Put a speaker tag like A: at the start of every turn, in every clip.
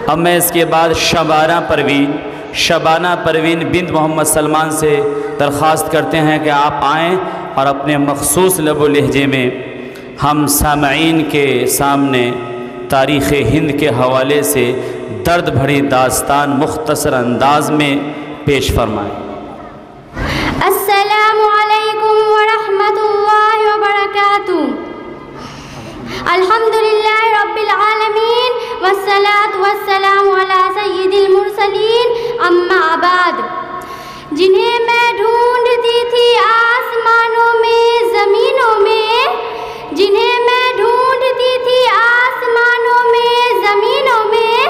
A: اب میں اس کے بعد شبانہ پروین بنت محمد سلمان سے درخواست کرتے ہیں کہ آپ آئیں اور اپنے مخصوص لب و لہجے میں ہم سامعین کے سامنے تاریخ ہند کے حوالے سے درد بھری داستان مختصر انداز میں پیش فرمائیں۔
B: السلام علیکم ورحمۃ اللہ وبرکاتہ۔ الحمدللہ رب العالمین والصلاة والسلام علی سید المرسلین، اما بعد۔ جنہیں میں ڈھونڈتی تھی آسمانوں میں زمینوں میں، جنہیں میں ڈھونڈتی تھی آسمانوں میں زمینوں میں،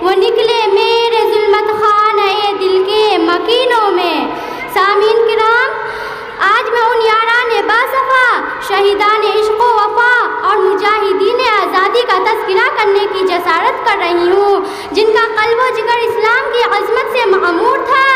B: وہ نکلے میرے ظلمت خانہ دل کے مکینوں میں۔ سامعین کرام، آج میں ان یاران باصفا، شہیدان عشق و وفا اور مجاہدین آزادی کا تذکرہ کرنے کی جسارت کر رہی ہوں، جن کا قلب و جگر اسلام کی عظمت سے معمور تھا،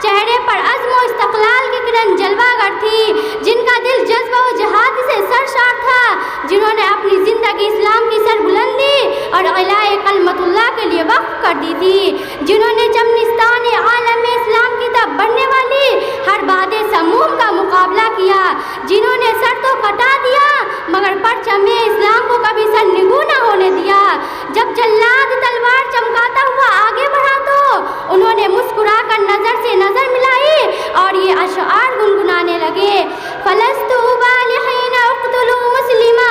B: چہرے پر عزم و استقلال کی کرن جلوہ گر تھی، جن کا دل جذبہ و جہاد سے سرشار تھا، جنہوں نے اپنی زندگی اسلام کی سربلندی اور اعلاء کلمت اللہ کے لیے وقف کر دی تھی، جنہوں نے چمنستان عالم اسلام کی طرف بڑھنے والی ہر باد سموم کا مقابلہ کیا، جنہوں نے سر تو کٹا دیا مگر پرچم اسلام کو کبھی سر نگو نہ ہونے دیا۔ جب جلاد تلوار چمکاتا ہوا آگے بڑھا تو انہوں نے مسکرا کر نظر سے نظر ملائی اور یہ اشعار گنگنانے لگے۔ فلست ابالي حين اقتل مسلما،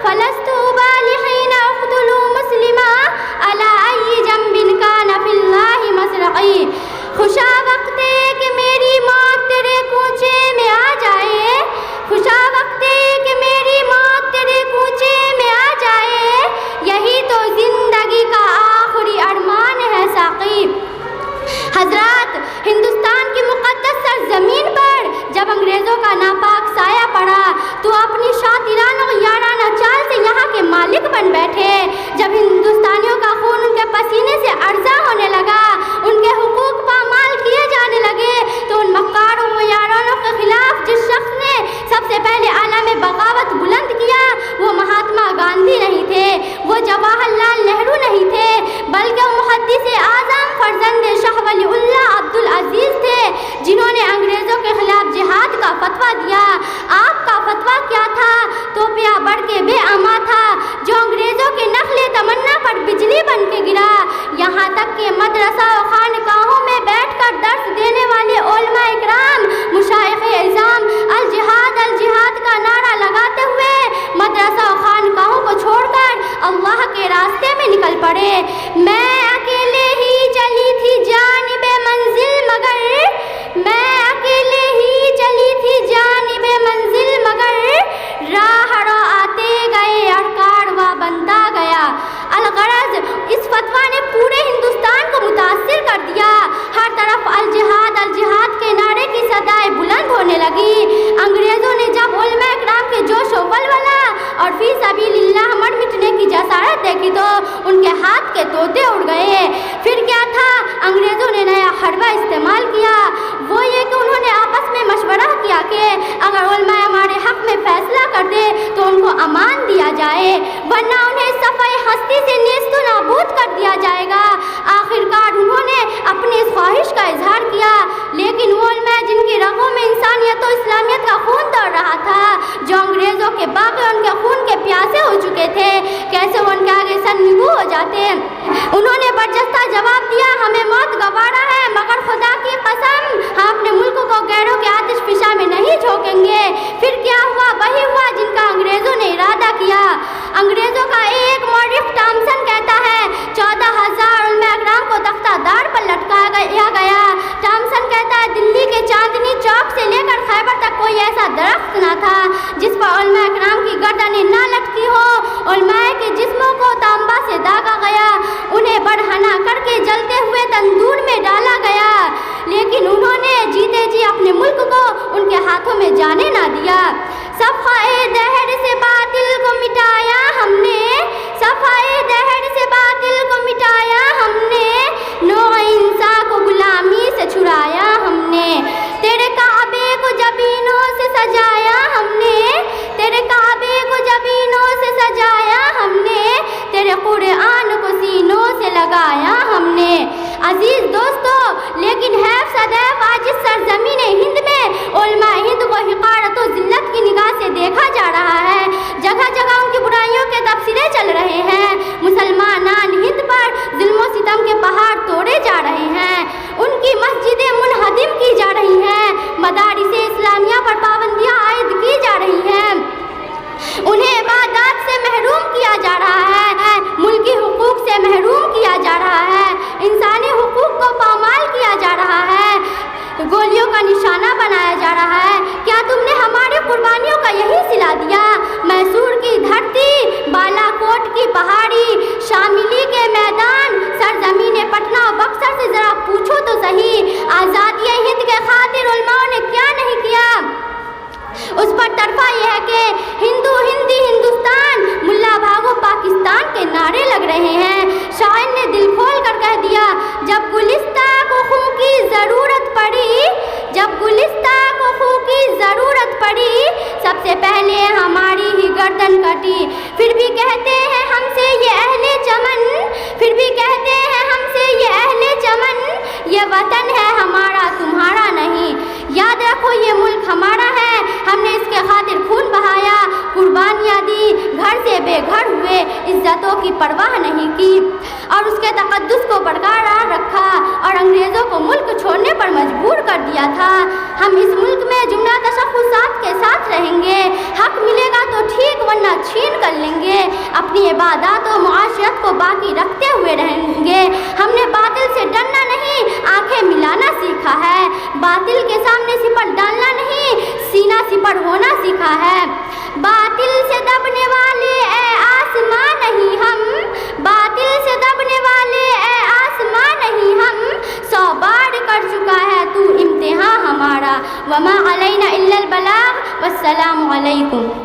B: فلست ابالي حين اقتل مسلما، على اي جنب كان في الله مسرعي۔ خوشا وقت کہ میری موت تیرے کوچے میں آ جائے، خوشا وقت کہ میری موت تیرے کوچے میں آ جائے، یہی تو زندگی کا آخری ارمان ہے ساقی۔ حضرات، ہندوستان کی مقدس سرزمین پر جب انگریزوں کا ناپاک سایہ پڑا تو اپنی شاطرانہ و یارانہ چال سے یہاں کے مالک بن بیٹھے۔ جب ہندوستانیوں کا خون ان کے پسینے سے ارزاں ہونے لگا، ان کے حقوق پامال کیے جانے لگے، تو ان مکاروں و یارانوں کے خلاف جس شخص نے سب سے پہلے علم بغاوت بلند کیا وہ مہاتما گاندھی نہیں تھے، وہ جواہر لال نہرو نہیں تھے، بلکہ وہ محدث اعظم فرزند شاہ ولی اللہ عبد العزیز تھے، جنہوں نے انگریزوں کے خلاف جہاد کا فتویٰ دیا۔ آپ کا فتویٰ کیا تھا؟ توپیا بڑھ کے بے اما تھا، جو انگریزوں کے نخل تمنا پر بجلی بن کے گرا۔ یہاں تک کہ مدرسہ و خانقاہوں میں بیٹھ کر درس دینے والے علماء اکرام، مشائخ اعظام الجہاد الجہاد کا نعرہ لگاتے ہوئے مدرسہ و خانقاہوں کو چھوڑ کر اللہ کے راستے میں نکل پڑے۔ میں اکیلے ہی چلی تھی جانب منزل مگر، میں اکیلے ہی چلی تھی جانب منزل مگر، راہ رو آتے گئے اور کارواں بنتا گیا۔ الغرض اس فتویٰ نے پورے ہندوستان کو متاثر کر دیا، ہر طرف الجہاد الجہاد کے نعرے کی صدائیں بلند ہونے لگی۔ انگریزوں نے جب علماء اکرام کے جوش و ولولہ اور فی سبیل اللہ مر مٹنے کی جسارت دیکھی تو ان کے ہاتھ کے طوطے اڑ گئے۔ پھر کیا تھا؟ انگریزوں نے نیا حربہ استعمال کیا، وہ یہ کہ انہوں نے آپس میں مشورہ کیا کہ اگر علماء ہمارے حق میں فیصلہ کر دے تو ان کو امان دیا جائے، ورنہ انہیں صفحہ ہستی سے نیست و نابود کر دیا جائے گا۔ آخر کار انہوں نے اپنی اس خواہش کا اظہار کیا، لیکن وہ علماء جن کی رگوں میں انسانیت و اسلامیت کا خون دوڑ رہا تھا، جو انگریزوں کے باغ ان کے خون کے پیاسے ہو چکے تھے، کیسے وہ ان کے آگے سرنگو ہو جاتے۔ انہوں نے برجستہ جواب دیا، ہمیں موت گوارا ہے مگر خدا کی قسم ہم اپنے ملک کو غیروں کے آتش فشاں میں نہیں جھونکیں گے۔ پھر کیا ہوا؟ وہی ہوا جن کا انگریزوں نے ارادہ کیا۔ انگریزوں کا ایک مورخ ٹامسن کہتا ہے 14,000 علماء اکرام کو تختہ دار پر لٹکایا گیا۔ ٹامسن کہتا ہے دلی کے چاندنی چوک سے لے کر خیبر تک کوئی ایسا درخت نہ تھا جس پر علماء اکرام کی گردنیں نہ لٹکی ہو۔ علماء کے جسموں کو تانبا سے داغا گیا، انہیں برہنہ کر کے جلتے ہوئے تندور میں ڈالا گیا، لیکن انہوں نے جیتے جی اپنے ملک کو ان کے ہاتھوں میں جانے نہ دیا۔ صفحہ دہر سے باطل کو مٹایا ہم نے، صفحہ دہر سے باطل کو مٹایا ہم نے، نوع انسان کو غلامی سے چھڑایا ہم نے، تیرے کعبے کو جبینوں سے سجایا ہم نے، تیرے کعبے کو جبینوں سے سجایا ہم نے، تیرے قرآن کو سینوں سے لگایا عزیز دوستو، لیکن ہے سدیو آج اس سرزمین ہند میں علماء ہند کو حقارت و ذلت کی نگاہ سے دیکھا جا رہا ہے۔ جگہ جگہ ان کی برائیوں کے تبصرے چل رہے ہیں۔ مسلمانان ہند پر ظلم و ستم کے پہاڑ توڑے جا رہے ہیں، ان کی مسجدیں منہدم کی جا رہی ہیں، مدارس اسلامیہ پر پابندیاں عائد کی جا رہی ہیں، انہیں عبادات سے محروم کیا جا رہا ہے، ملکی حقوق سے محروم کیا جا رہا ہے، انسانی حقوق کو پامال کیا جا رہا ہے، گولیوں کا نشانہ بنایا جا رہا ہے۔ کیا تم نے ہماری قربانیوں کا یہی صلہ دیا؟ میسور کی دھرتی، بالا کوٹ کی پہاڑی، شاملی کے میدان، سرزمین پٹنہ و بکسر سے ذرا پوچھو تو صحیح، آزادی ہند کے خاطر علماء نے کیا نہیں کیا؟ اس پر طرفہ یہ ہے کہ ہندو ہندی ہندوستان، ملا بھاگو پاکستان کے نعرے لگ رہے ہیں۔ شاعر نے دل کھول کر کہہ دیا، جب گلستہ کو خوں کی ضرورت پڑی، جب گلستہ کو خوں کی ضرورت پڑی، سب سے پہلے ہماری ہی گردن کٹی۔ پھر بھی کہتے ہیں ہم سے یہ اہل چمن، پھر بھی کہتے ہیں ہم سے یہ اہل چمن، یہ وطن ہے ہمارا تمہارا نہیں۔ یاد رکھو یہ ملک ہمارا ہے، ہم نے اس کے خاطر خون بہایا، قربانیاں دی، گھر سے بے گھر ہوئے، عزتوں کی پرواہ نہیں کی اور اس کے تقدس کو برقرار رکھا اور انگریزوں کو ملک چھوڑنے پر مجبور کر دیا تھا۔ ہم اس ملک میں جملہ تشخصات کے ساتھ رہیں گے، حق ملے گا تو ٹھیک ورنہ چھین کر لیں گے، اپنی عبادات و معاشرت کو باقی رکھتے ہوئے رہیں گے۔ ہم نے باطل سے ڈرنا نہیں، آنکھیں ملانا سیکھا ہے، باطل کے سامنے سپر ڈالنا نہیں، سینہ سپر ہونا سیکھا ہے۔ باطل سے دبنے والے اے آسمان نہیں ہم، باطل سے دبنے والے اے آسمان نہیں ہم، 100 بار کر چکا ہے تو امتحان ہمارا، وما علینا الا البلاغ، والسلام علیکم۔